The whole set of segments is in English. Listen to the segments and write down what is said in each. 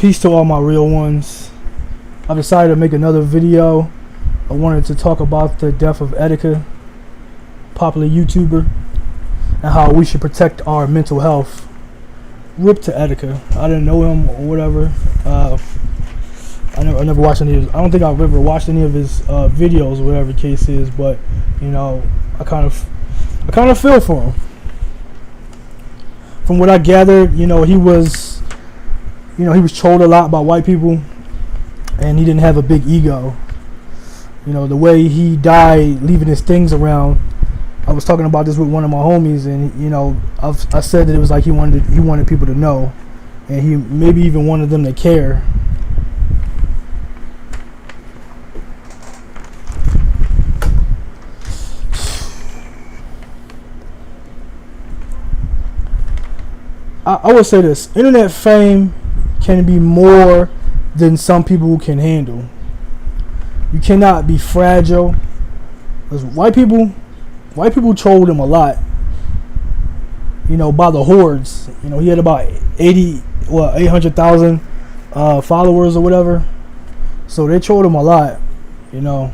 Peace to all my real ones. I decided to make another video. I wanted to talk about the death of Etika, popular YouTuber, and how we should protect our mental health. Rip to Etika. I didn't know him or whatever. I never watched any of his, I don't think I've ever watched any of his videos, whatever the case is, but you know, I kind of feel for him. From what I gathered, you know, he was trolled a lot by white people, and he didn't have a big ego. You know, the way he died, leaving his things around. I was talking about this with one of my homies, and you know, I said that it was like he wanted people to know, and he maybe even wanted them to care. I would say this: internet fame can be more than some people can handle. You cannot be fragile. Because white people trolled him a lot. You know, by the hordes. You know, he had about 800,000 followers or whatever. So they trolled him a lot. You know.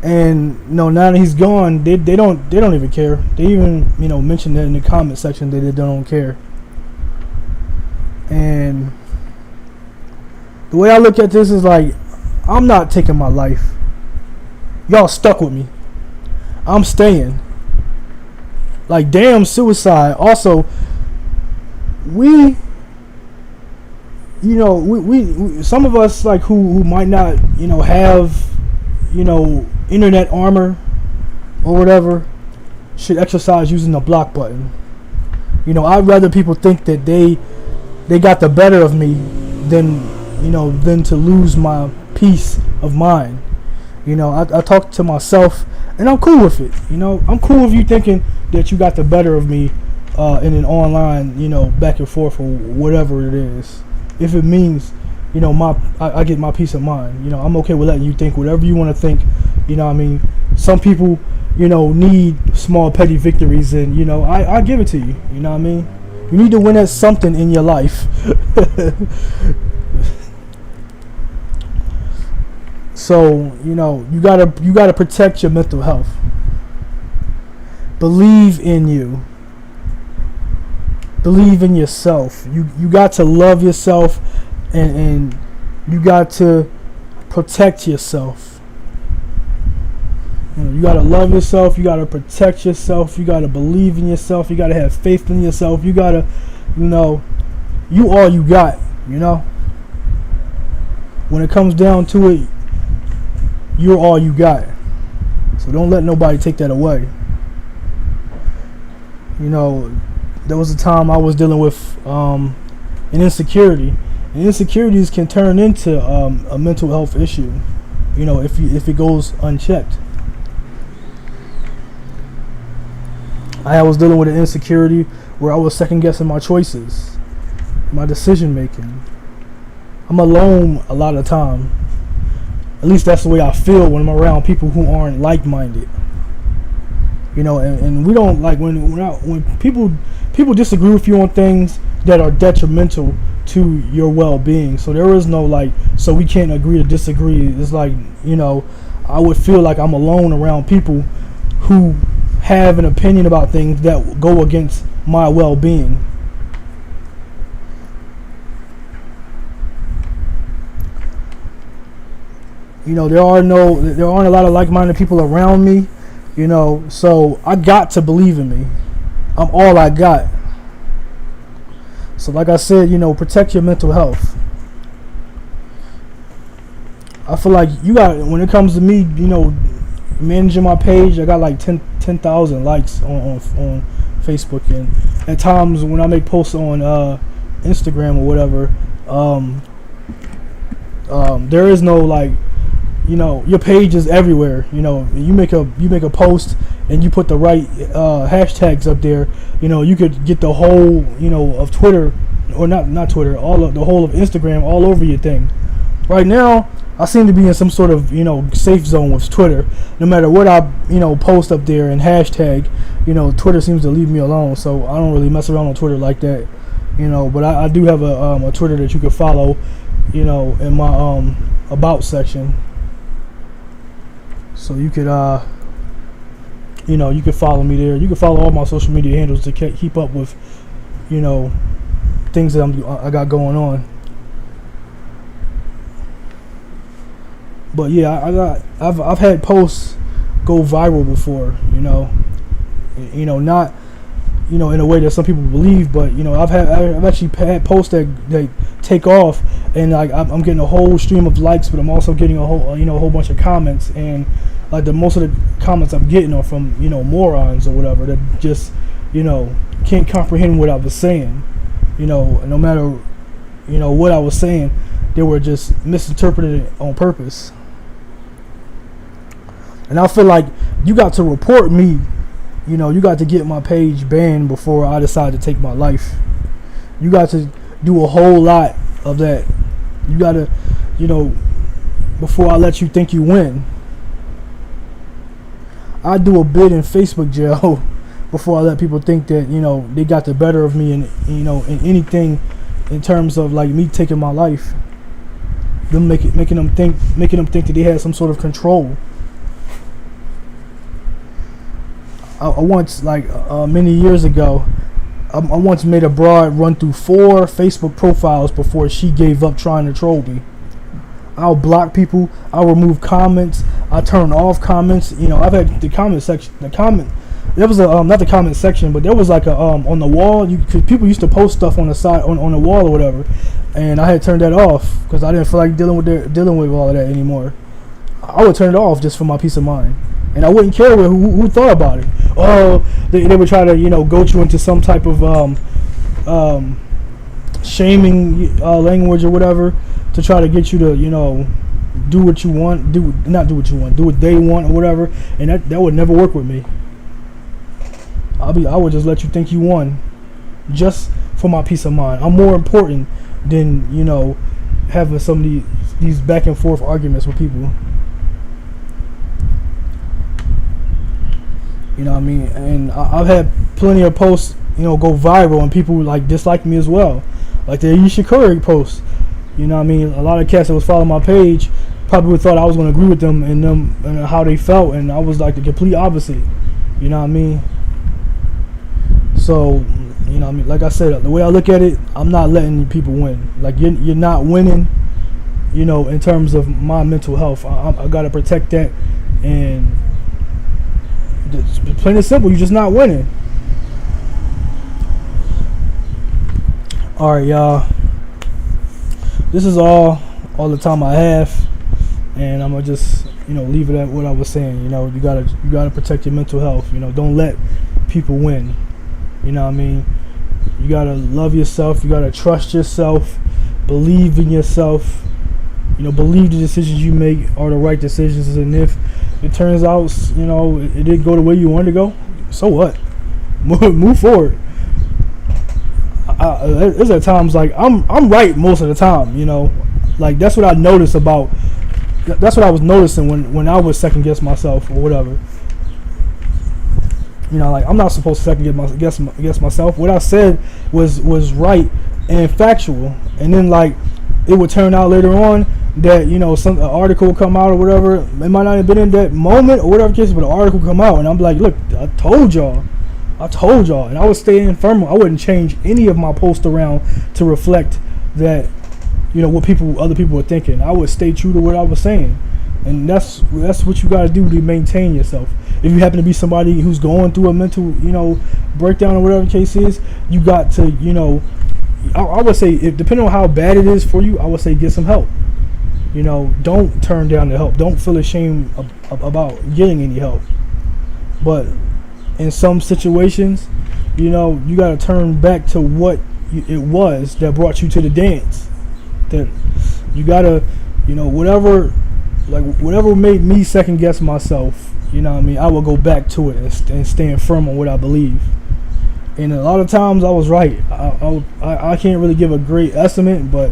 And you know, now that he's gone, they don't even care. They even, you know, mentioned that in the comment section that they don't care. And the way I look at this is like, I'm not taking my life. Y'all stuck with me. I'm staying. Like, damn suicide. Also, we some of us, like, who might not, you know, have, you know, internet armor or whatever, should exercise using the block button. You know, I'd rather people think that they got the better of me than to lose my peace of mind. You know, I talk to myself, and I'm cool with it. You know, I'm cool with you thinking that you got the better of me in an online, you know, back and forth or whatever it is. If it means, you know, I get my peace of mind. You know, I'm okay with letting you think whatever you want to think. You know what I mean? Some people, you know, need small petty victories, and you know, I give it to you. You know what I mean? You need to win at something in your life. So, you know, you gotta protect your mental health. Believe in you. Believe in yourself. You got to love yourself, and you got to protect yourself. You know, you gotta love yourself. You gotta protect yourself. You gotta believe in yourself. You gotta have faith in yourself. You gotta, you know, you all you got. You know, when it comes down to it, you're all you got. So don't let nobody take that away. You know, there was a time I was dealing with an insecurity, and insecurities can turn into a mental health issue. You know, if it goes unchecked. I was dealing with an insecurity where I was second guessing my choices, my decision making. I'm alone a lot of time. At least that's the way I feel when I'm around people who aren't like-minded. You know, and we don't like when people disagree with you on things that are detrimental to your well-being. So there is no like, so we can't agree to disagree. It's like, you know, I would feel like I'm alone around people who have an opinion about things that go against my well-being. You know, there aren't a lot of like-minded people around me. You know, so I got to believe in me. I'm all I got. So like I said, you know, protect your mental health. I feel like you got, when it comes to me, you know, managing my page, I got like 10,000 likes on Facebook, and at times when I make posts on Instagram or whatever, there is no like, you know, your page is everywhere. You know, you make a post and you put the right hashtags up there. You know, you could get the whole, you know, of Twitter, or not Twitter, the whole of Instagram all over your thing. Right now, I seem to be in some sort of, you know, safe zone with Twitter. No matter what I, you know, post up there and hashtag, you know, Twitter seems to leave me alone. So I don't really mess around on Twitter like that. you know. But I do have a Twitter that you can follow, you know, in my about section. So you could you know, you can follow me there. You can follow all my social media handles to keep up with, you know, things that I got going on. But yeah, I've had posts go viral before, you know, not, you know, in a way that some people believe, but you know, I've actually had posts that take off, and like I'm getting a whole stream of likes, but I'm also getting a whole bunch of comments, and like most of the comments I'm getting are from, you know, morons or whatever that just, you know, can't comprehend what I was saying, you know, no matter, you know, what I was saying, they were just misinterpreted it on purpose. And I feel like you got to report me, you know, you got to get my page banned before I decide to take my life. You got to do a whole lot of that. You got to, you know, before I let you think you win. I do a bid in Facebook jail before I let people think that, you know, they got the better of me, and, you know, in anything in terms of like me taking my life. Them making them think that they had some sort of control. I once, like many years ago, I once made a broad run through 4 Facebook profiles before she gave up trying to troll me. I'll block people. I'll remove comments. I turn off comments. You know, I've had the comment section. There was a not the comment section, but there was like a on the wall. People used to post stuff on the side on the wall or whatever, and I had turned that off because I didn't feel like dealing with all of that anymore. I would turn it off just for my peace of mind, and I wouldn't care who thought about it. Oh, they would try to, you know, goat you into some type of shaming language or whatever, to try to get you to, you know, do what you want, do what they want or whatever, and that would never work with me. I would just let you think you won, just for my peace of mind. I'm more important than, you know, having some of these back and forth arguments with people. You know what I mean? And I've had plenty of posts, you know, go viral, and people like dislike me as well, like the Ayesha Curry post. You know what I mean? A lot of cats that was following my page probably thought I was going to agree with them and how they felt, and I was like the complete opposite. You know what I mean? So, you know what I mean? Like I said, the way I look at it, I'm not letting people win. Like, you're not winning, you know, in terms of my mental health. I got to protect that, and it's plain and simple, you're just not winning. Alright, y'all. This is all the time I have, and I'm gonna just, you know, leave it at what I was saying. You know, you gotta protect your mental health. You know, don't let people win. You know what I mean? You gotta love yourself. You gotta trust yourself. Believe in yourself. You know, believe the decisions you make are the right decisions. And if it turns out, you know, it didn't go the way you wanted to go, so what? Move forward. There's at times like I'm right most of the time, you know, like that's what I notice about. That's what I was noticing when I was second guess myself or whatever. You know, like I'm not supposed to second guess myself. What I said was right and factual, and then like it would turn out later on that, you know, some article will come out or whatever. It might not have been in that moment or whatever case, but an article come out, and I'm like, look, I told y'all, and I would stay in firm. I wouldn't change any of my posts around to reflect that, you know, what other people were thinking. I would stay true to what I was saying, and that's what you got to do to maintain yourself. If you happen to be somebody who's going through a mental, you know, breakdown or whatever the case is, you got to, you know, I would say, if depending on how bad it is for you, I would say get some help. You know, don't turn down the help. Don't feel ashamed about getting any help. But in some situations, you know, you got to turn back to what it was that brought you to the dance. That you got to, you know, whatever made me second guess myself, you know what I mean, I will go back to it and stand firm on what I believe. And a lot of times I was right. I can't really give a great estimate, but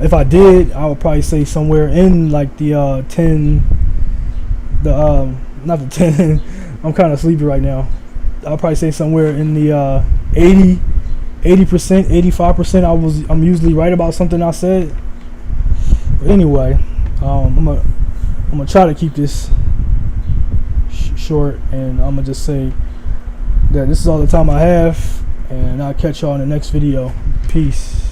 if I did, I would probably say somewhere in like the 10, not the 10, I'm kind of sleepy right now. I'll probably say somewhere in the 80 80%, 85%, I'm usually right about something I said. But anyway, I'm gonna try to keep this short, and I'm gonna just say that this is all the time I have, and I'll catch y'all in the next video. Peace.